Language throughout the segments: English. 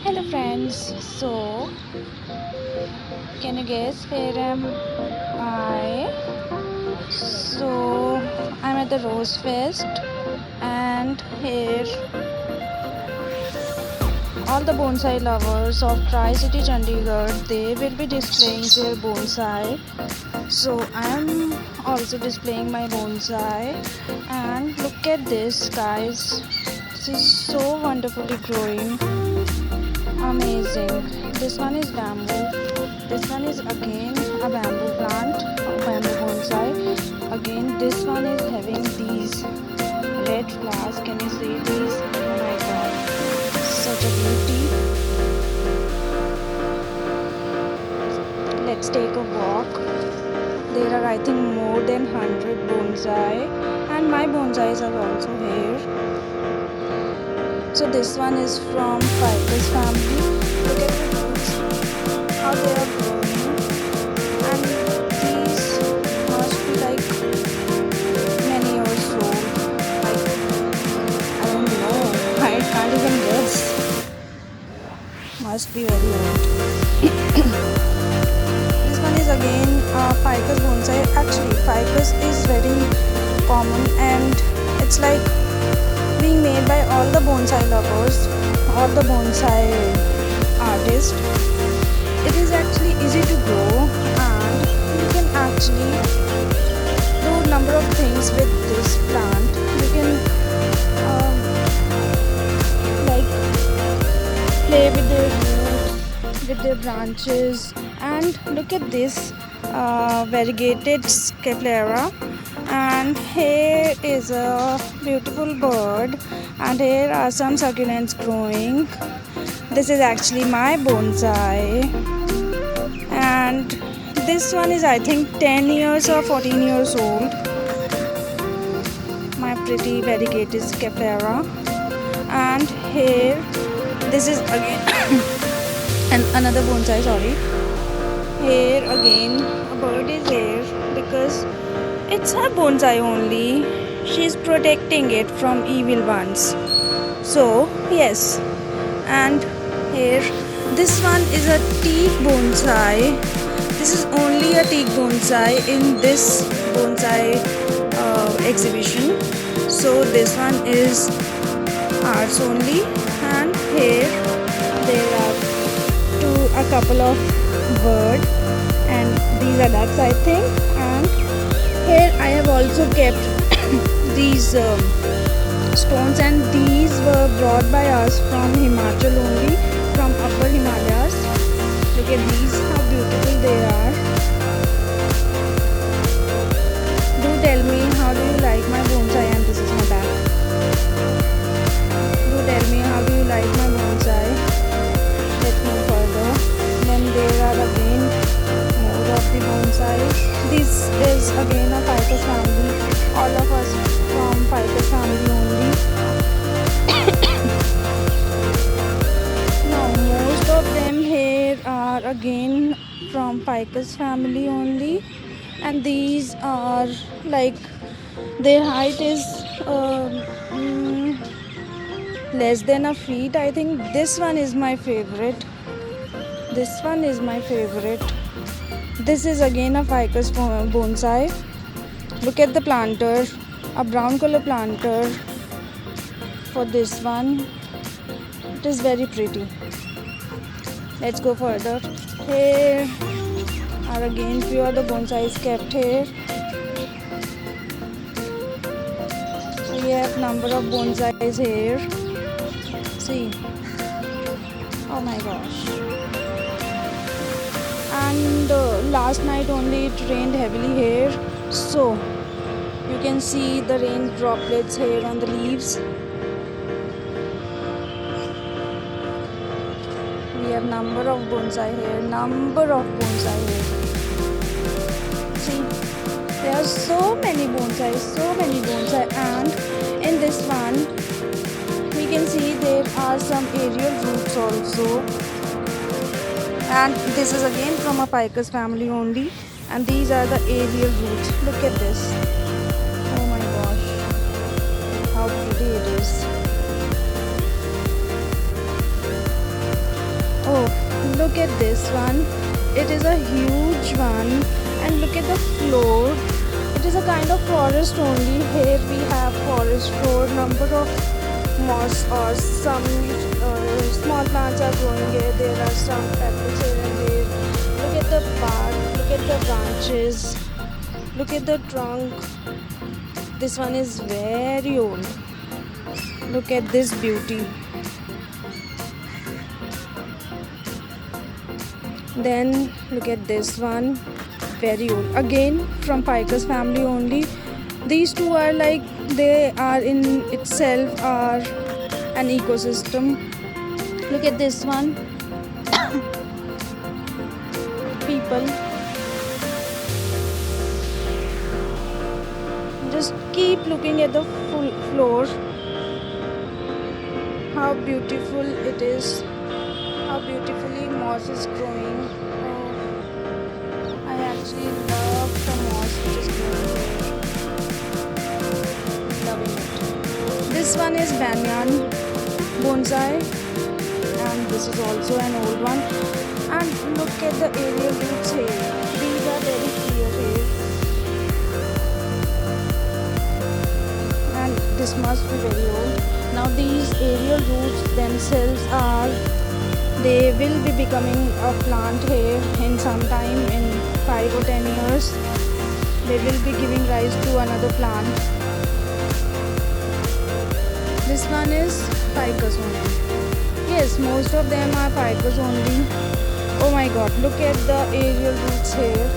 Hello friends, so can you guess where am I? So I'm at the Rose Fest, and here all the bonsai lovers of Tri-City Chandigarh, they will be displaying their bonsai. So I'm also displaying my bonsai, and look at this guys, this is so wonderfully growing, amazing. This one is bamboo. This one is again a bamboo plant, a bamboo bonsai. Again, this one is having these red flowers. Can you see these? Oh my god, such a beauty. Let's take a walk. There are, I think, more than 100 bonsai, and my bonsais are also here. So this one is from Ficus family. Look at the roots, how they are growing, and these must be like many years old. Like, I don't know, I can't even guess. Must be very old. This one is again Ficus bonsai. Actually, Ficus is very common, and it's like being made by all the bonsai lovers, all the bonsai artists. It is actually easy to grow, and you can actually do a number of things with this plant. You can um, like play with their roots, with their branches, and look at this variegated scapulera. And here is a beautiful bird, and here are some succulents growing. This is actually my bonsai, and this one is, I think, 10 years or 14 years old. My pretty variegated scapulera. And here, this is again and another bonsai, sorry. Here again a bird is here because it's her bonsai only. She's protecting it from evil ones. So yes, and here this one is a teak bonsai. This is only a teak bonsai in this bonsai exhibition. So this one is ours only. And here there are a couple of bird, and these are ducks, I think. And here I have also kept these stones, and these were brought by us from Himachal only, from upper Himalayas. Look at these, how beautiful they are. Do tell me, how do you like my bonsai? And this is my bag. Do tell me, how do you like my bonsai? Let's move further. Then there are again more of the bonsai. This is again a Ficus family. All of us from Ficus family only. Now most of them here are again from Ficus family only, and these are like, their height is less than a feet, I think. This one is my favorite. This one is my favorite. This is again a Ficus bonsai. Look at the planter, a brown color planter for this one. It is very pretty. Let's go further. Here are again few other bonsais kept here. We have number of bonsais here. See, oh my gosh. And last night only it rained heavily here, so you can see the rain droplets here on the leaves. We have number of bonsai here, See, there are so many bonsai, and in this one we can see there are some aerial roots also. And this is again from a Ficus family only, and these are the aerial roots. Look at this. Oh my gosh, how pretty it is. look at this one. It is a huge one, and look at the floor. It is a kind of forest only. Here we have forest floor. Number of moss or some small plants are growing here. There are some pebbles here and there. Look at the bark. Look at the branches. Look at the trunk. This one is very old. Look at this beauty. Then look at this one, very old. Again from ficus family only. These two are like, they are in itself are an ecosystem. Look at this one. People. Just keep looking at the full floor. How beautiful it is. How beautifully moss is growing. I actually love the moss which is growing here. Loving it. This one is banyan bonsai, and this is also an old one. And look at the aerial roots here. These are very clear here. And this must be very old. Now these aerial roots themselves are, they will be becoming a plant here in some time, in 5 or 10 years. They will be giving rise to another plant. This one is ficus only. Yes, most of them are ficus only. Oh my god, look at the aerial roots here.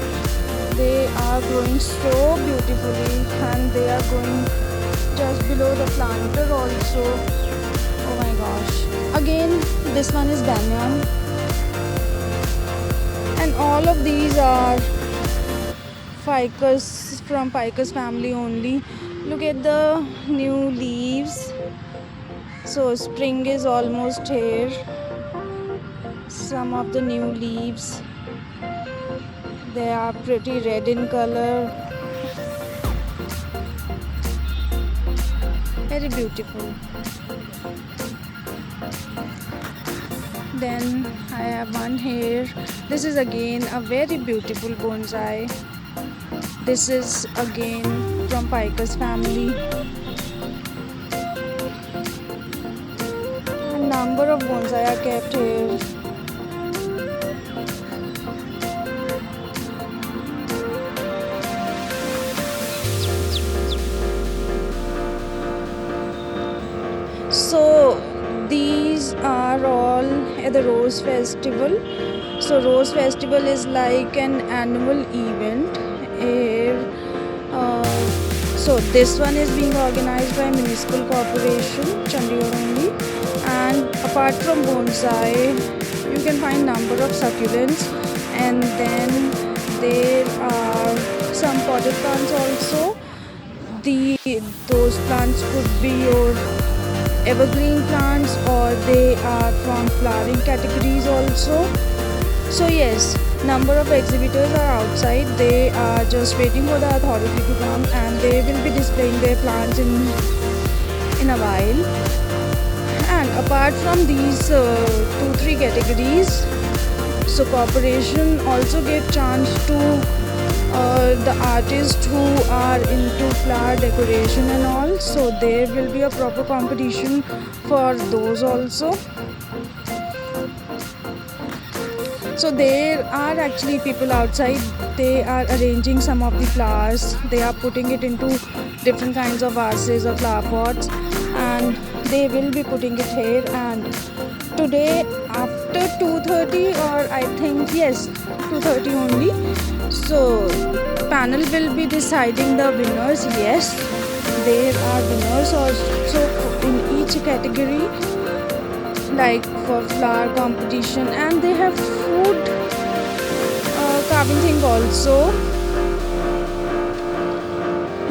They are growing so beautifully, and they are growing just below the planter also. Oh my gosh. Again, this one is banyan. And all of these are ficus, from ficus family only. Look at the new leaves. So spring is almost here. Some of the new leaves, they are pretty red in color. Very beautiful. Then I have one here. This is again a very beautiful bonsai. This is again from ficus family. A number of bonsai are kept here. So these are all at the Rose Festival. So Rose Festival is like an annual event here. So this one is being organized by Municipal Corporation, Chandigarh only. And apart from bonsai, you can find number of succulents, and then there are some potted plants also. Those plants could be your evergreen plants, or they are from flowering categories also. So yes, number of exhibitors are outside. They are just waiting for the authority to come, and they will be displaying their plants in a while. And apart from these 2-3 categories, so corporation also get chance to the artists who are into flower decoration and all. So there will be a proper competition for those also. So there are actually people outside. They are arranging some of the flowers. They are putting it into different kinds of vases or flower pots, and they will be putting it here. And today after 2:30, or I think yes, 2:30 only, so panel will be deciding the winners. Yes, there are winners also in each category, like for flower competition, and they have food carving thing also.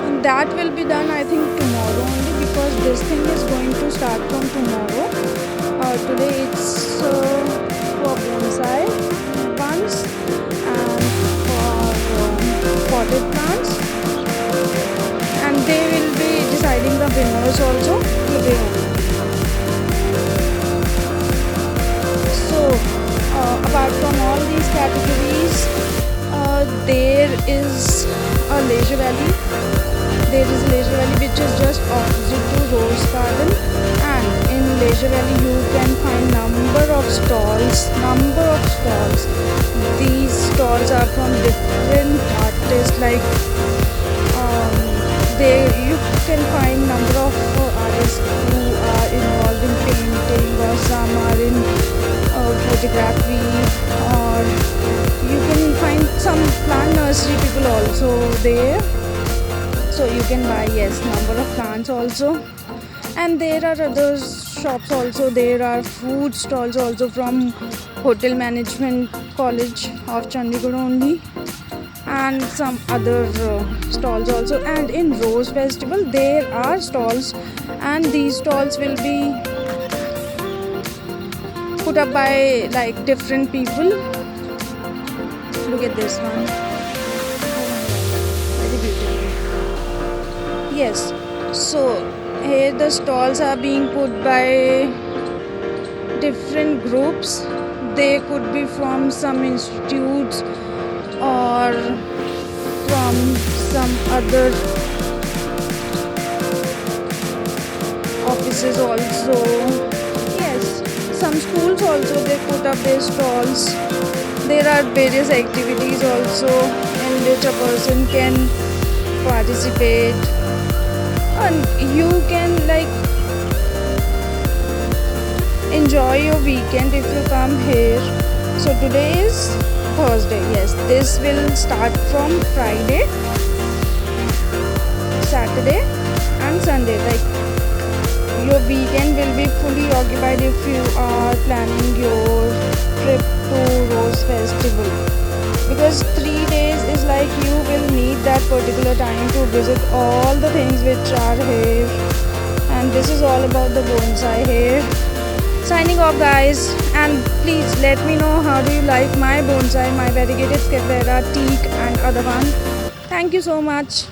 And that will be done, I think, tomorrow only, because this thing is going to start from tomorrow. Today it's for bonsai ones and for potted plants, and they will be deciding the winners also today only. So apart is a leisure valley. There is leisure valley which is just opposite to rose garden, and in leisure valley you can find number of stalls. These stalls are from different artists, like they you can find number of artists who are involved in painting, or some are in photography, or you can find some plant nursery people also there, so you can buy, yes, number of plants also. And there are other shops also. There are food stalls also from Hotel Management College of Chandigarh only, and some other stalls also. And in Rose Festival there are stalls, and these stalls will be put up by like different people. Look at this one. Oh my god, very beautiful. Yes, so here the stalls are being put by different groups. They could be from some institutes or from some other offices also. Yes, some schools also, they put up their stalls. There are various activities also in which a person can participate, and you can like enjoy your weekend if you come here. So today is Thursday. Yes, this will start from Friday, Saturday and Sunday. Like your weekend will be fully occupied if you are planning your trip to Rose Festival, because 3 days is like you will need that particular time to visit all the things which are here. And this is all about the bonsai here. Signing off, guys, and please let me know how do you like my bonsai, my variegated Scaphera, teak and other one. Thank you so much.